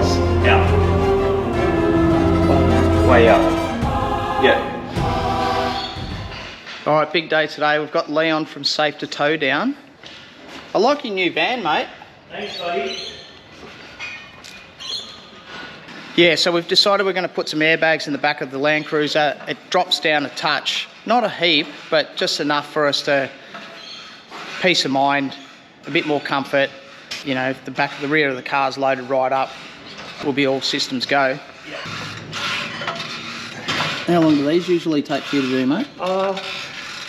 sides out. Way up. Yeah. All right, big day today. We've got Leon from Safe to Tow down. I like your new van, mate. Thanks, buddy. Yeah, so we've decided we're going to put some airbags in the back of the Landcruiser. It drops down a touch, not a heap, but just enough for us to peace of mind, a bit more comfort. You know, if the rear of the car's loaded right up, we'll be all systems go. Yeah. How long do these usually take for you to do, mate?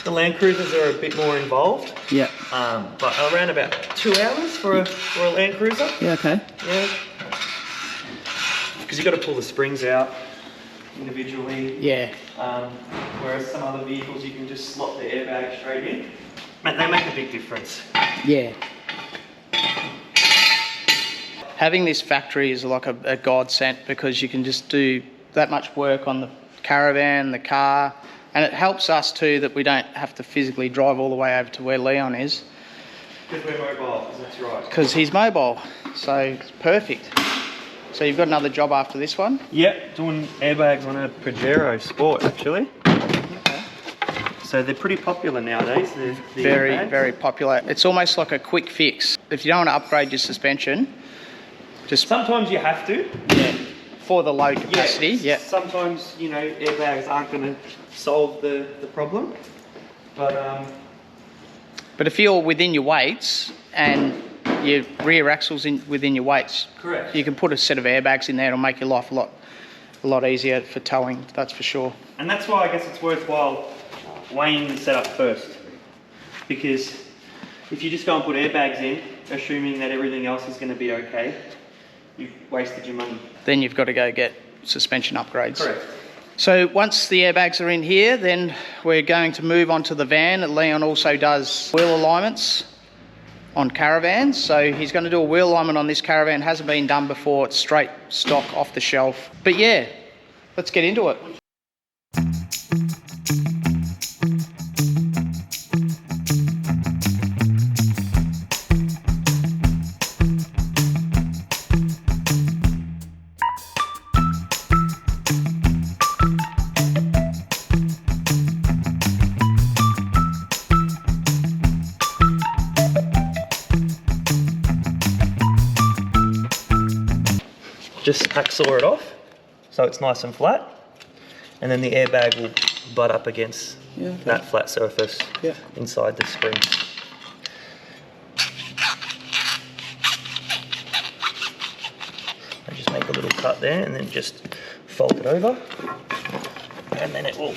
The Landcruisers are a bit more involved. Yeah. But around about 2 hours for a Landcruiser. Yeah, okay. Yeah. Because you've got to pull the springs out individually. Yeah. Whereas some other vehicles you can just slot the airbag straight in. And they make a big difference. Yeah. Having this factory is like a godsend because you can just do that much work on the Caravan, the car, and it helps us too that we don't have to physically drive all the way over to where Leon is. Because we're mobile, that's right. Because he's mobile, so it's perfect. So you've got another job after this one? Yep, doing airbags on a Pajero Sport actually. Okay. So they're pretty popular nowadays. The Very, airbags. very popular. It's almost like a quick fix. If you don't want to upgrade your suspension, just... Sometimes you have to. Yeah. For the low capacity, yeah. Sometimes, you know, airbags aren't going to solve the problem. But if you're within your weights and your rear axle's within your weights, correct. You can put a set of airbags in there. It'll make your life a lot easier for towing, that's for sure. And that's why I guess it's worthwhile weighing the setup first. Because if you just go and put airbags in, assuming that everything else is going to be okay, you've wasted your money. Then you've got to go get suspension upgrades. Correct. So once the airbags are in here, then we're going to move on to the van. Leon also does wheel alignments on Caravans. So he's going to do a wheel alignment on this Caravan. Hasn't been done before. It's straight stock off the shelf. But yeah, let's get into it. Just hacksaw it off so it's nice and flat, and then the airbag will butt up against that flat surface inside the spring. I just make a little cut there and then just fold it over, and then it will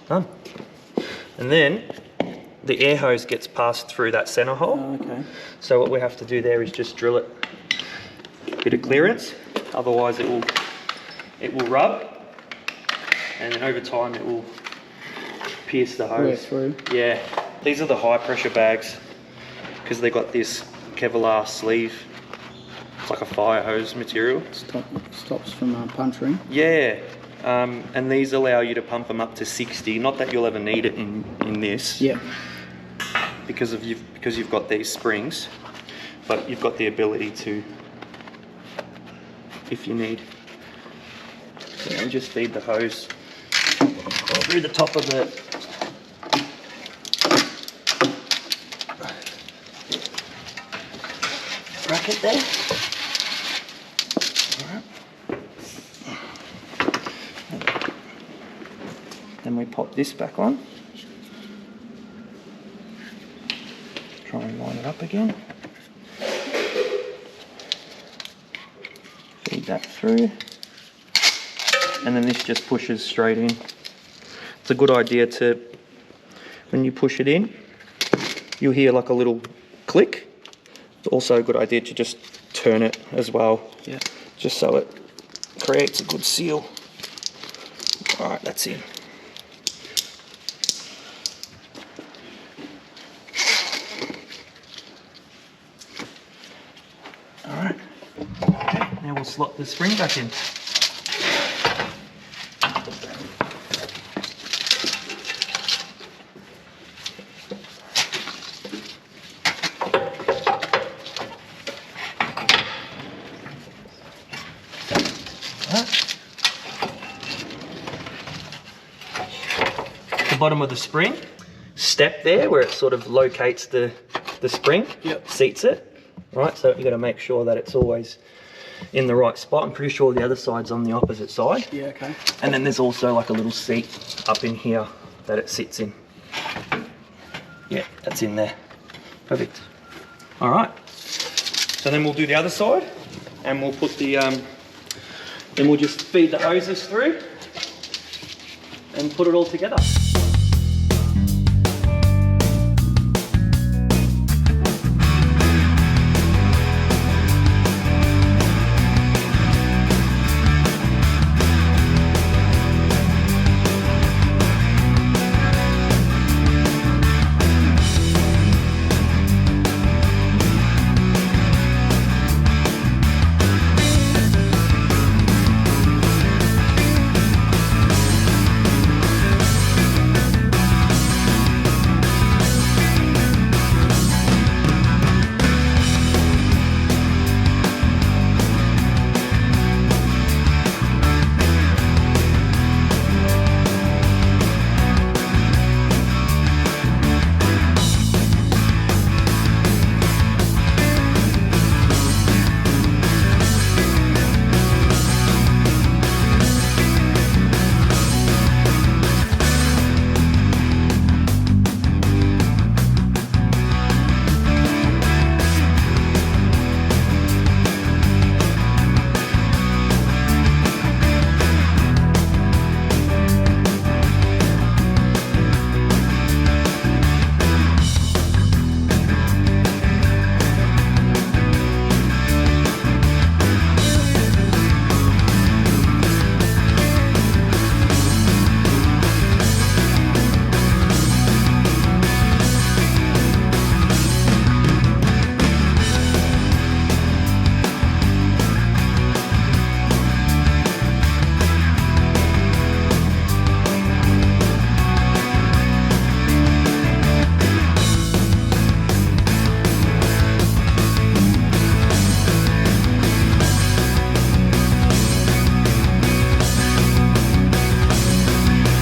done. And then the air hose gets passed through that center hole. Oh, okay. So what we have to do there is just drill it a bit of clearance, otherwise it will rub, and then over time it will pierce the hose. Through. Yeah. These are the high pressure bags because they got this Kevlar sleeve. It's like a fire hose material. Stops from puncturing. Yeah. And these allow you to pump them up to 60. Not that you'll ever need it in this. Yeah. Because you've got these springs, but you've got the ability to, if you need. So I'll just feed the hose through the top of the bracket there. Then we pop this back on. Try and line it up again. Feed that through. And then this just pushes straight in. It's a good idea to, when you push it in, you'll hear like a little click. It's also a good idea to just turn it as well. Yeah. Just so it creates a good seal. All right, that's in. Now we'll slot the spring back in. Bottom of the spring, step there where it sort of locates the spring, seats it, right? So you got to make sure that it's always in the right spot. I'm pretty sure the other side's on the opposite side. Yeah, okay. And then there's also like a little seat up in here that it sits in. Yeah, that's in there. Perfect. All right. So then we'll do the other side, and we'll put the then we'll just feed the hoses through and put it all together.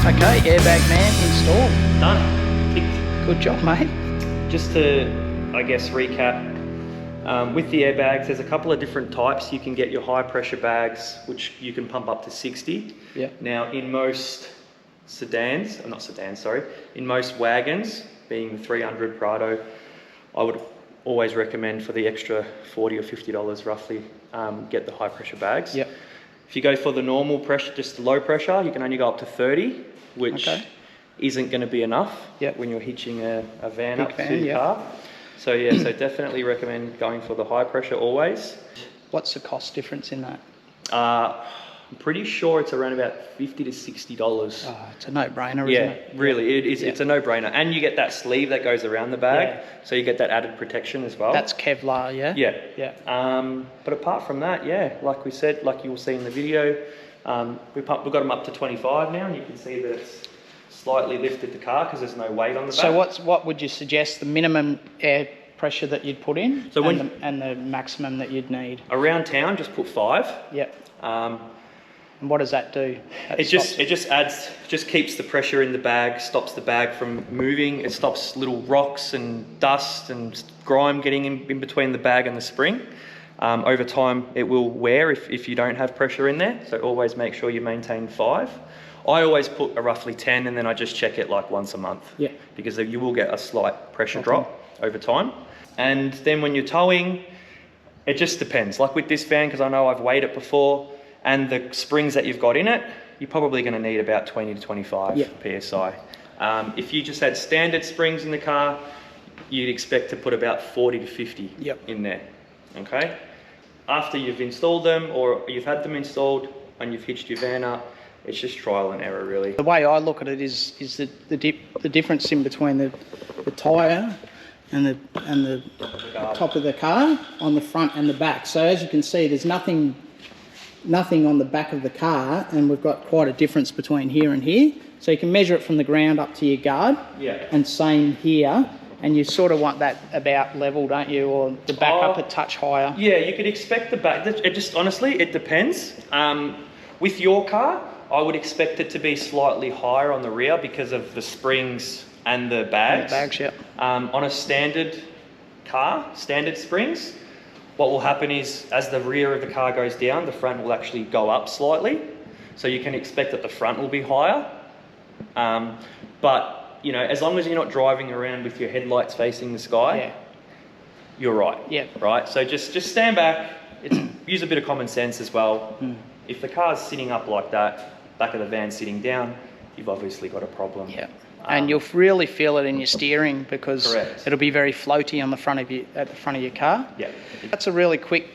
Okay, Airbag Man installed. Done. Ticked. Good job, mate. Just to, I guess, recap, with the airbags, there's a couple of different types. You can get your high pressure bags, which you can pump up to 60. Yeah. Now, in most in most wagons, being the 300 Prado, I would always recommend for the extra $40 or $50 roughly, get the high pressure bags. Yep. If you go for the normal pressure, just low pressure, you can only go up to 30, which isn't going to be enough when you're hitching a van up to your car. So yeah, so definitely recommend going for the high pressure always. What's the cost difference in that? I'm pretty sure it's around about $50 to $60. Oh, it's a no-brainer, isn't it? Really, it is. It's a no-brainer, and you get that sleeve that goes around the bag, so you get that added protection as well. That's Kevlar, yeah. Yeah. But apart from that, like we said, like you will see in the video, we've got them up to 25 now, and you can see that it's slightly lifted the car because there's no weight on the back. So what would you suggest the minimum air pressure that you'd put in, so and the maximum that you'd need? Around town, just put 5. Yep. And what does that do? It just keeps the pressure in the bag, stops the bag from moving. It stops little rocks and dust and grime getting in between the bag and the spring. Over time, it will wear if you don't have pressure in there. So always make sure you maintain 5. I always put a roughly 10, and then I just check it like once a month. Yeah. Because you will get a slight pressure drop over time. And then when you're towing, it just depends. Like with this van, because I know I've weighed it before, and the springs that you've got in it, you're probably going to need about 20 to 25 PSI. If you just had standard springs in the car, you'd expect to put about 40 to 50 in there, okay? After you've installed them, or you've had them installed and you've hitched your van up, it's just trial and error, really. The way I look at it is the difference in between the tyre and the top of the car on the front and the back. So as you can see, there's nothing nothing on the back of the car, and we've got quite a difference between here and here. So you can measure it from the ground up to your guard, and same here. And you sort of want that about level, don't you? Or the back up a touch higher. Yeah, you could expect the back. It just, honestly, it depends. With your car, I would expect it to be slightly higher on the rear because of the springs and the bags. On a standard car, standard springs, what will happen is as the rear of the car goes down, the front will actually go up slightly. So you can expect that the front will be higher. But you know, as long as you're not driving around with your headlights facing the sky, you're right. Right. So just stand back. Use a bit of common sense as well. If the car's sitting up like that, back of the van sitting down, you've obviously got a problem. And you'll really feel it in your steering because it'll be very floaty on the front of you, at the front of your car. That's a really quick,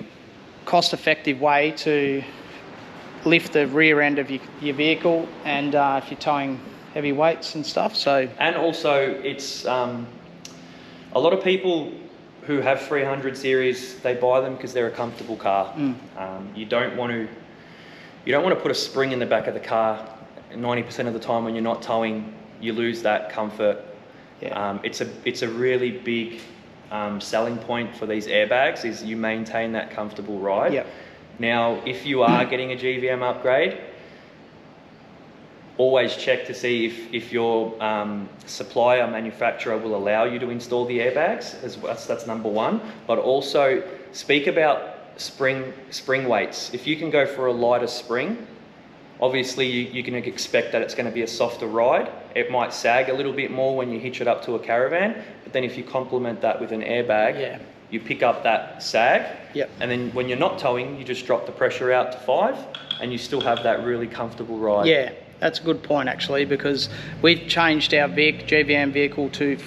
cost-effective way to lift the rear end of your vehicle, and if you're towing heavy weights and stuff. So, and also it's a lot of people who have 300 series, they buy them because they're a comfortable car. You don't want to put a spring in the back of the car. 90% of the time when you're not towing, you lose that comfort. It's a really big selling point for these airbags is you maintain that comfortable ride. Now, if you are getting a GVM upgrade, always check to see if your supplier, manufacturer will allow you to install the airbags. That's number one. But also speak about spring weights. If you can go for a lighter spring, obviously you can expect that it's going to be a softer ride. It might sag a little bit more when you hitch it up to a Caravan, but then if you complement that with an airbag, you pick up that sag, and then when you're not towing, you just drop the pressure out to 5, and you still have that really comfortable ride. That's a good point actually, because we've changed our GVM vehicle to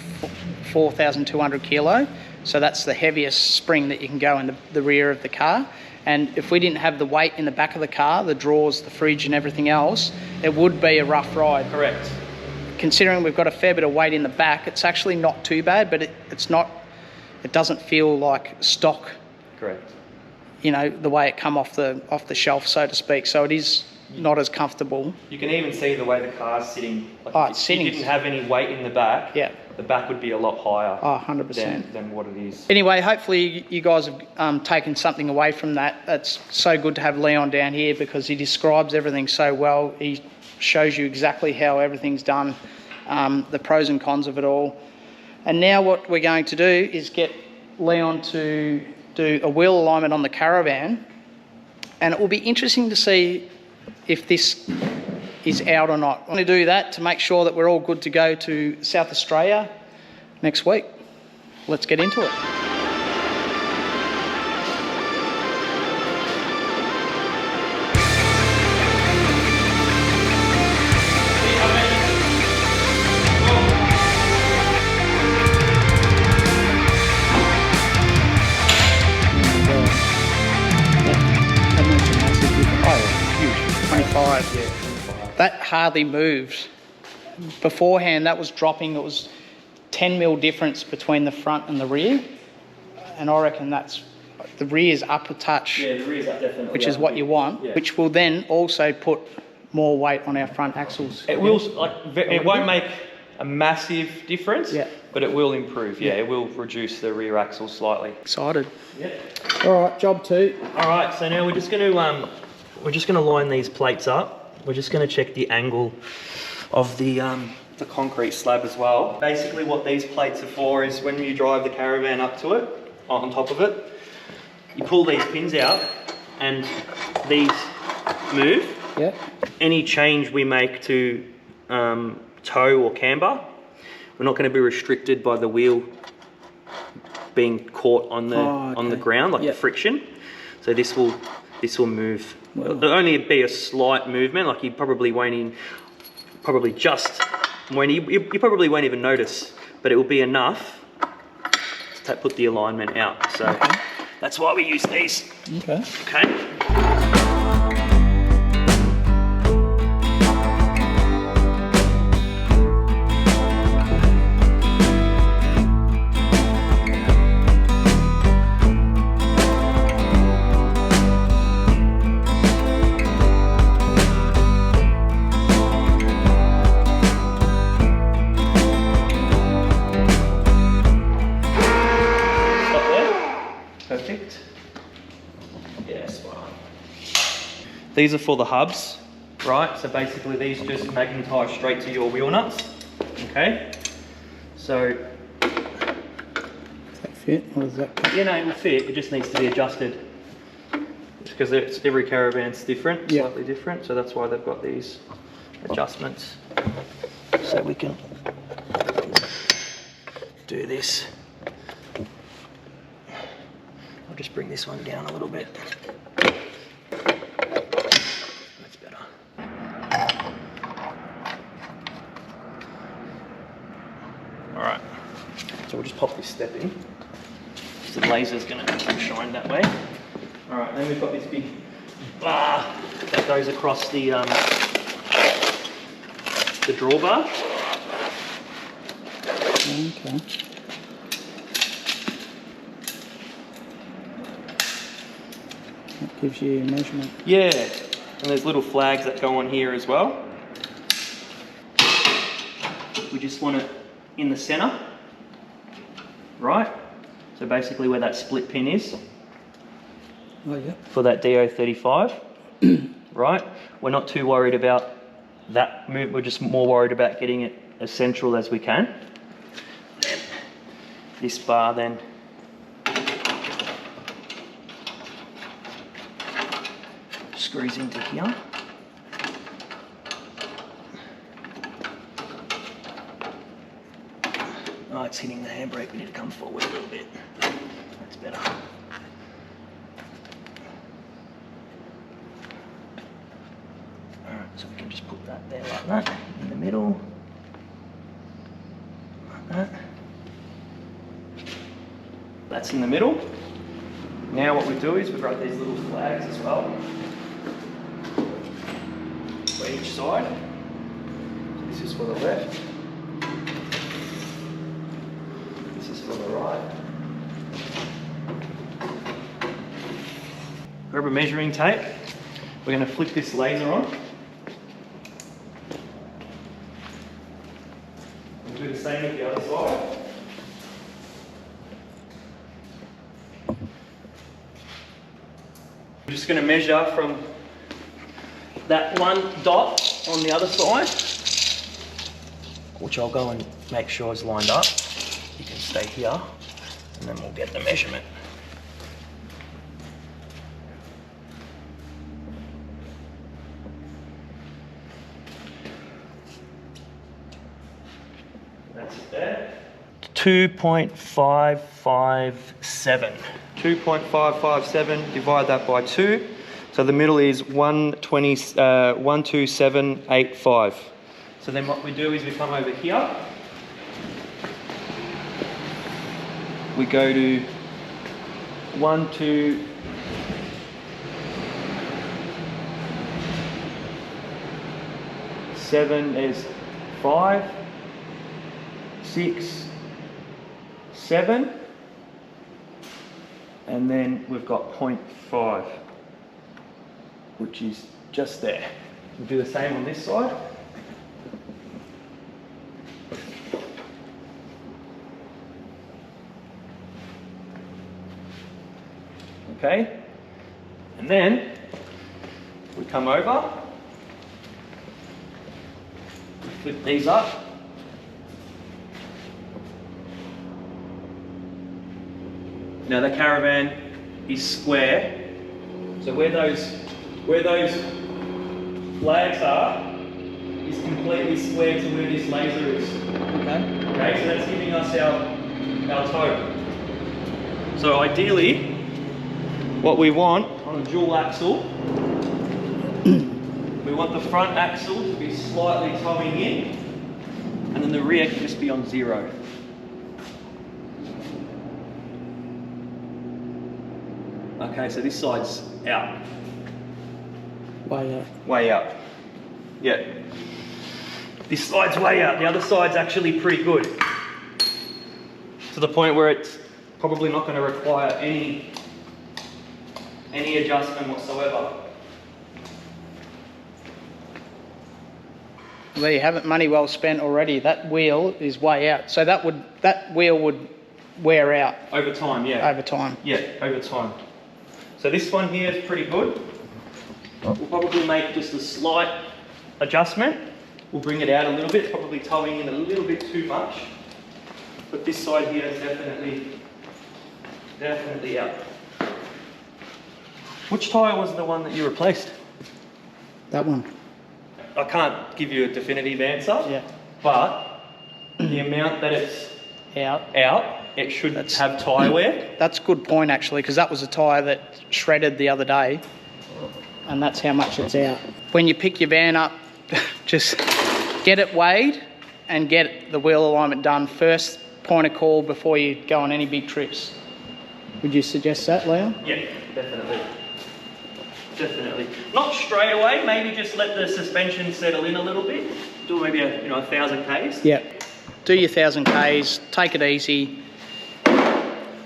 4,200 kilo. So that's the heaviest spring that you can go in the rear of the car. And if we didn't have the weight in the back of the car, the drawers, the fridge and everything else, it would be a rough ride. Correct. Considering we've got a fair bit of weight in the back, it's actually not too bad, but it doesn't feel like stock. Correct. You know, the way it come off the shelf, so to speak. So it is not as comfortable. You can even see the way the car's sitting. Like if you didn't have any weight in the back, the back would be a lot higher 100%. than what it is. Anyway, hopefully you guys have taken something away from that. It's so good to have Leon down here because he describes everything so well. He shows you exactly how everything's done, the pros and cons of it all. And now what we're going to do is get Leon to do a wheel alignment on the Caravan, and it will be interesting to see if this is out or not. I'm going to do that to make sure that we're all good to go to South Australia next week. Let's get into it. That hardly moved. Beforehand, that was dropping. It was 10 mil difference between the front and the rear, and I reckon the rear's up a touch. The rear's up definitely. Which is what you want. Which will then also put more weight on our front axles. It will. It won't make a massive difference. But it will improve. It will reduce the rear axle slightly. Excited. All right, job 2. All right. So now we're just going to line these plates up. We're just going to check the angle of the concrete slab as well. Basically what these plates are for is when you drive the Caravan up to it, on top of it, you pull these pins out and these move. Any change we make to tow or camber, we're not going to be restricted by the wheel being caught on the ground, like the friction. So this will move. There'll only be a slight movement, like you probably won't even notice, but it will be enough to put the alignment out. So that's why we use these. Okay. Yeah, spot on. These are for the hubs, right? So basically these just magnetise straight to your wheel nuts, okay? So... Does that fit, or does that... Yeah, no, it will fit, it just needs to be adjusted. Because every caravan's different, slightly different, so that's why they've got these adjustments. So we can do this. I'll just bring this one down a little bit. That's better. Alright, so we'll just pop this step in. So the laser's going to shine that way. Alright, then we've got this big bar that goes across the drawbar. Okay. That gives you a measurement. Yeah, and there's little flags that go on here as well. We just want it in the centre, right? So basically where that split pin is. Oh, yeah. For that DO35, right? We're not too worried about that move, we're just more worried about getting it as central as we can. And this bar then screws into here. Oh, it's hitting the handbrake, we need to come forward a little bit. That's better. So we can just put that there like that, in the middle, like that. That's in the middle. Now what we do is we write these little flags as well, for each side. So this is for the left, this is for the right. Grab a measuring tape. We're going to flick this laser on. Do the same with the other side. I'm just going to measure from that one dot on the other side, which I'll go and make sure is lined up. You can stay here and then we'll get the measurement. That's it there. 2.557. 2.557, divide that by 2. So the middle is 127.85. So then what we do is we come over here. We go to 127, there's 5, 6, 7, and then we've got 0.5, which is just there. We'll do the same on this side. Okay, and then we come over, we flip these up. Now the Caravan is square, so where those flags are is completely square to where this laser is. Okay, so that's giving us our toe. So ideally, what we want on a dual axle, we want the front axle to be slightly towing in, and then the rear can just be on 0. Okay, so this side's out. Way out. Way out. Yeah. This side's way out. The other side's actually pretty good. To the point where it's probably not going to require any adjustment whatsoever. There you have it, money well spent already. That wheel is way out. So that wheel would wear out. Over time, yeah. Over time. Yeah, over time. So this one here is pretty good. We'll probably make just a slight adjustment. We'll bring it out a little bit, probably towing in a little bit too much. But this side here is definitely out. Which tyre was the one that you replaced? That one. I can't give you a definitive answer, Yeah. but the amount that it's Out. it should have tyre wear. That's a good point actually, because that was a tyre that shredded the other day, and that's how much it's out. When you pick your van up, just get it weighed and get the wheel alignment done first point of call before you go on any big trips. Would you suggest that, Leon? Yeah, definitely. Definitely. Not straight away, maybe just let the suspension settle in a little bit. Do maybe a 1,000 Ks. Yeah. Do your 1,000 Ks, take it easy.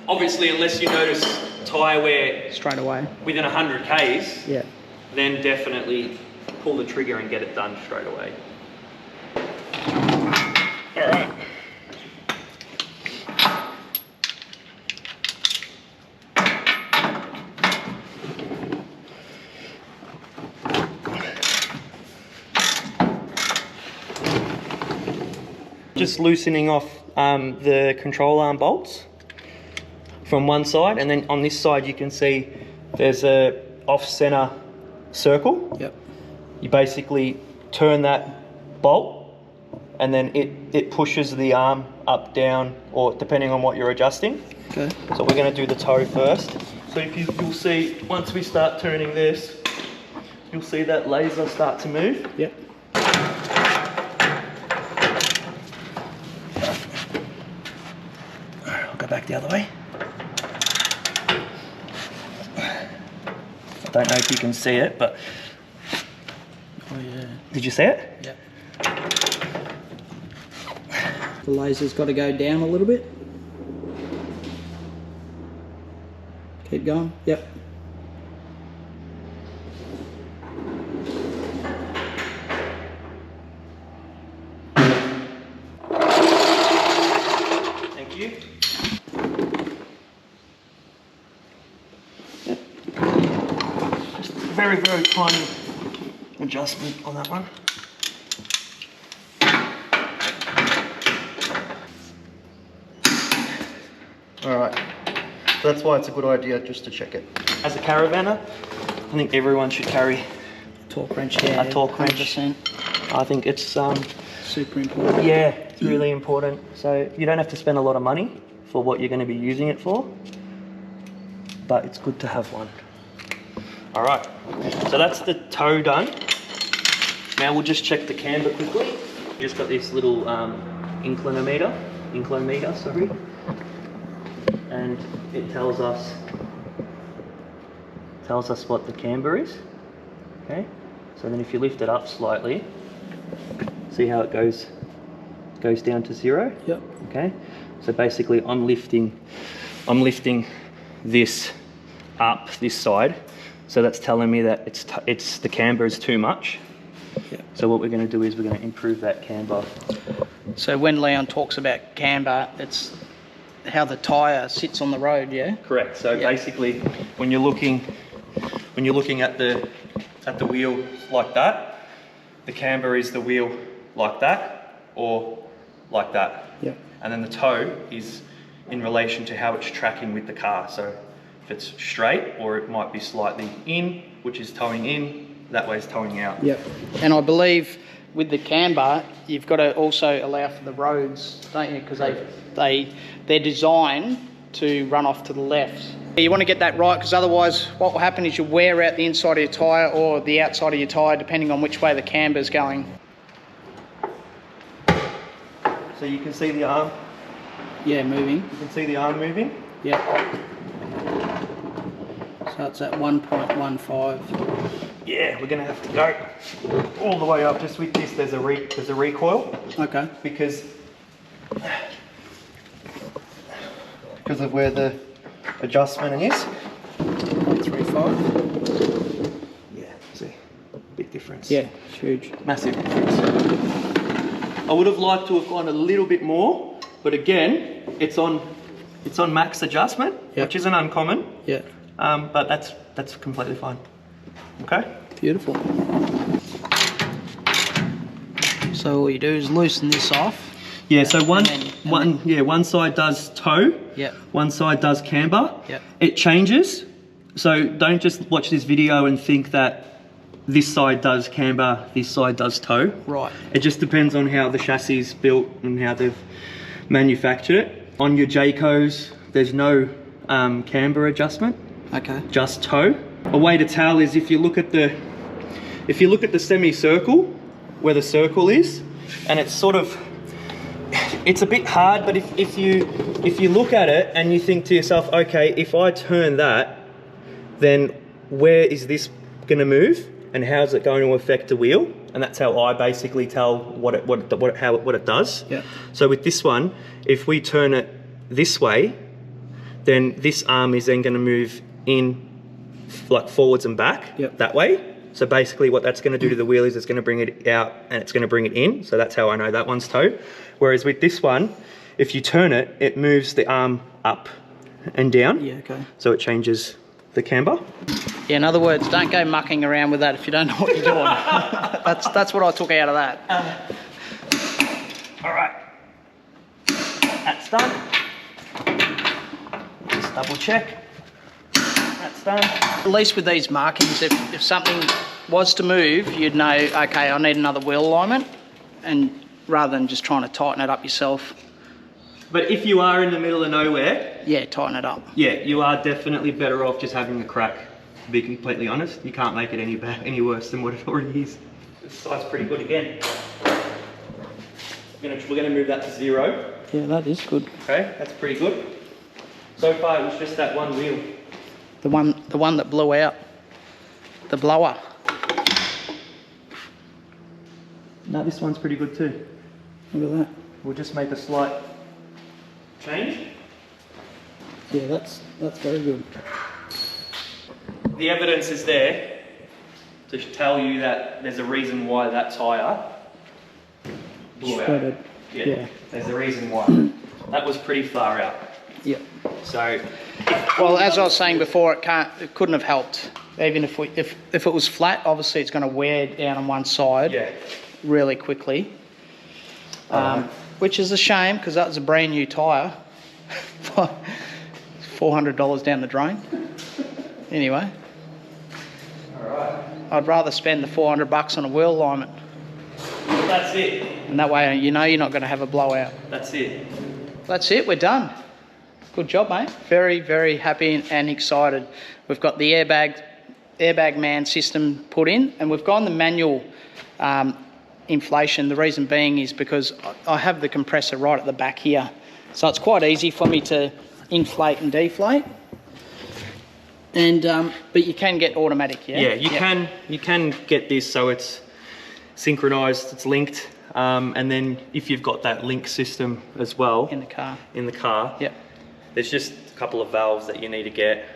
Obviously, unless you notice tyre wear Straight away. within 100 Ks, Yeah. then definitely pull the trigger and get it done straight away. All right. Just loosening off the control arm bolts from one side, and then on this side you can see there's a off-center circle. Yep. You basically turn that bolt and then it pushes the arm up, down, or depending on what you're adjusting. Okay. So we're going to do the toe first. So if you'll see, once we start turning this, you'll see that laser start to move. Yep. I'll go back the other way. I don't know if you can see it, but... Oh yeah. Did you see it? Yep. The laser's got to go down a little bit. Keep going. Yep. Thank you. Yep. Just very, very tiny adjustment on that one. Alright, so that's why it's a good idea just to check it. As a caravanner, I think everyone should carry Torque wrench. Yeah. a torque wrench. 100%. I think it's Super important. yeah, it's really important. So you don't have to spend a lot of money for what you're going to be using it for, but it's good to have one. Alright, so that's the toe done. Now we'll just check the camber quickly. Just got this little inclinometer, sorry. And it tells us what the camber is. Okay, so then if you lift it up slightly, see how it goes down to 0. Yep. Okay, so basically I'm lifting this up this side, so that's telling me that it's the camber is too much. Yep. So what we're going to do is we're going to improve that camber. So when Leon talks about camber, it's how the tyre sits on the road, yeah? Correct. So Yeah. basically, when you're looking at the wheel like that, the camber is the wheel like that or like that. Yep. And then the toe is in relation to how it's tracking with the car. So if it's straight, or it might be slightly in, which is towing in, that way is towing out. Yep. And I believe with the camber, you've got to also allow for the roads, don't you? Because they're designed to run off to the left. You want to get that right, because otherwise what will happen is you'll wear out the inside of your tyre or the outside of your tyre, depending on which way the camber's going. So you can see the arm. Yeah, moving. You can see the arm moving. Yep. So it's at 1.15. Yeah, we're going to have to go all the way up. Just with this, there's a recoil. Okay. Because of where the adjustment is. 1.35. Yeah, see, big difference. Yeah, it's huge. Massive difference. I would have liked to have gone a little bit more, but again, it's on max adjustment, Yep. which isn't uncommon. Yeah. but that's completely fine. Okay. Beautiful. So all you do is loosen this off. Yeah, so one side does toe, Yep. one side does camber. Yep. It changes, so don't just watch this video and think that this side does camber, this side does toe. Right. It just depends on how the chassis is built and how they've manufactured it. On your Jaycos, there's no camber adjustment. Okay. Just toe. A way to tell is if you look at the semicircle, where the circle is, and it's sort of, it's a bit hard, but if you look at it and you think to yourself, okay, if I turn that, then where is this going to move, and how is it going to affect the wheel? And that's how I basically tell what it does. Yeah. So with this one, if we turn it this way, then this arm is then going to move in like forwards and back. Yep. That way. So basically what that's going to do to the wheel is it's going to bring it out and it's going to bring it in. So that's how I know that one's toe. Whereas with this one, if you turn it, it moves the arm up and down. Yeah, okay. So it changes the camber. Yeah, in other words, don't go mucking around with that if you don't know what you're doing. That's what I took out of that. All right. That's done. Just double check. That's done. At least with these markings, if something was to move, you'd know, okay, I need another wheel alignment, and rather than just trying to tighten it up yourself. But if you are in the middle of nowhere, yeah, tighten it up. Yeah, you are definitely better off just having a crack. To be completely honest, you can't make it any worse than what it already is. This side's pretty good again. We're gonna move that to 0. Yeah, that is good. Okay, that's pretty good. So far, it was just that one wheel. The one that blew out. The blower. No, this one's pretty good too. Look at that. We'll just make a slight change. Yeah, that's very good. The evidence is there to tell you that there's a reason why that tyre blew Shredded. out. Yeah, there's a reason why. That was pretty far out. Yeah. So, well, as I was saying before, it couldn't have helped. Even if it was flat, obviously it's going to wear down on one side. Yeah. Really quickly. Which is a shame because that was a brand new tyre. $400 down the drain. Anyway. Alright. I'd rather spend the $400 on a wheel alignment. Well, that's it. And that way you know you're not going to have a blowout. That's it. That's it, we're done. Good job, mate. Very, very happy and excited. We've got the airbag man system put in, and we've gone the manual inflation. The reason being is because I have the compressor right at the back here. So it's quite easy for me to inflate and deflate. And but you can get automatic, yeah? Yeah, you can get this so it's synchronized, it's linked, and then if you've got that link system as well In the car. Yep. There's just a couple of valves that you need to get,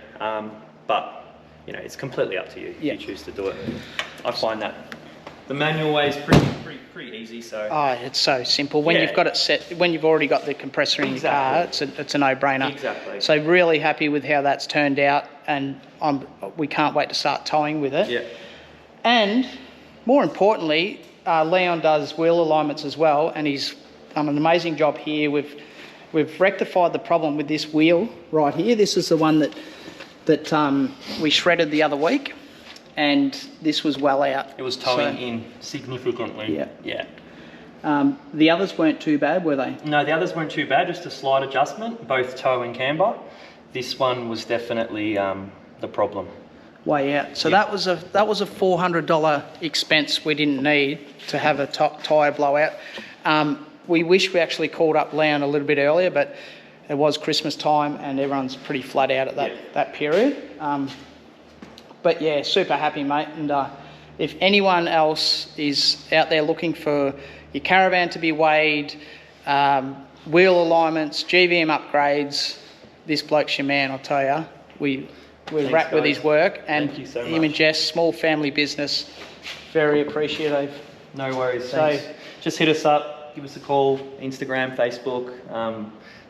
but you know, it's completely up to you if you choose to do it. I find that the manual way is pretty easy. So it's so simple when you've got it set. When you've already got the compressor in your car, it's a no-brainer. Exactly. So really happy with how that's turned out, and we can't wait to start towing with it. Yeah. And more importantly, Leon does wheel alignments as well, and he's done an amazing job here. We've rectified the problem with this wheel right here. This is the one that we shredded the other week, and this was well out. It was towing in significantly. Yeah. Yeah. The others weren't too bad, were they? No, the others weren't too bad, just a slight adjustment, both toe and camber. This one was definitely the problem. Way out. So that was a $400 expense we didn't need to have a tyre blowout. We wish we actually called up Leon a little bit earlier, but it was Christmas time and everyone's pretty flat out at that period. But yeah, super happy, mate. And if anyone else is out there looking for your Caravan to be weighed, wheel alignments, GVM upgrades, this bloke's your man, I'll tell you. We're wrapped with his work, and thank you so him much. and Jess, small family business, very appreciative. No worries. So just hit us up, give us a call, Instagram, Facebook.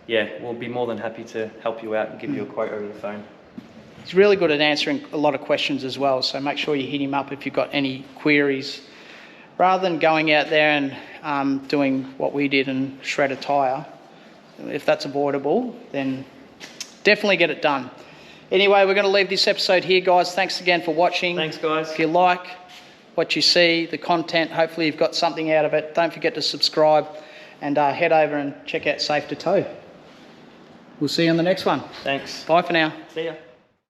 Yeah, we'll be more than happy to help you out and give you a quote over the phone. He's really good at answering a lot of questions as well, so make sure you hit him up if you've got any queries. Rather than going out there and doing what we did and shred a tyre, if that's avoidable, then definitely get it done. Anyway, we're going to leave this episode here, guys. Thanks again for watching. Thanks, guys. If you like what you see, the content, hopefully you've got something out of it. Don't forget to subscribe and head over and check out Safe to Tow. We'll see you on the next one. Thanks. Bye for now. See ya.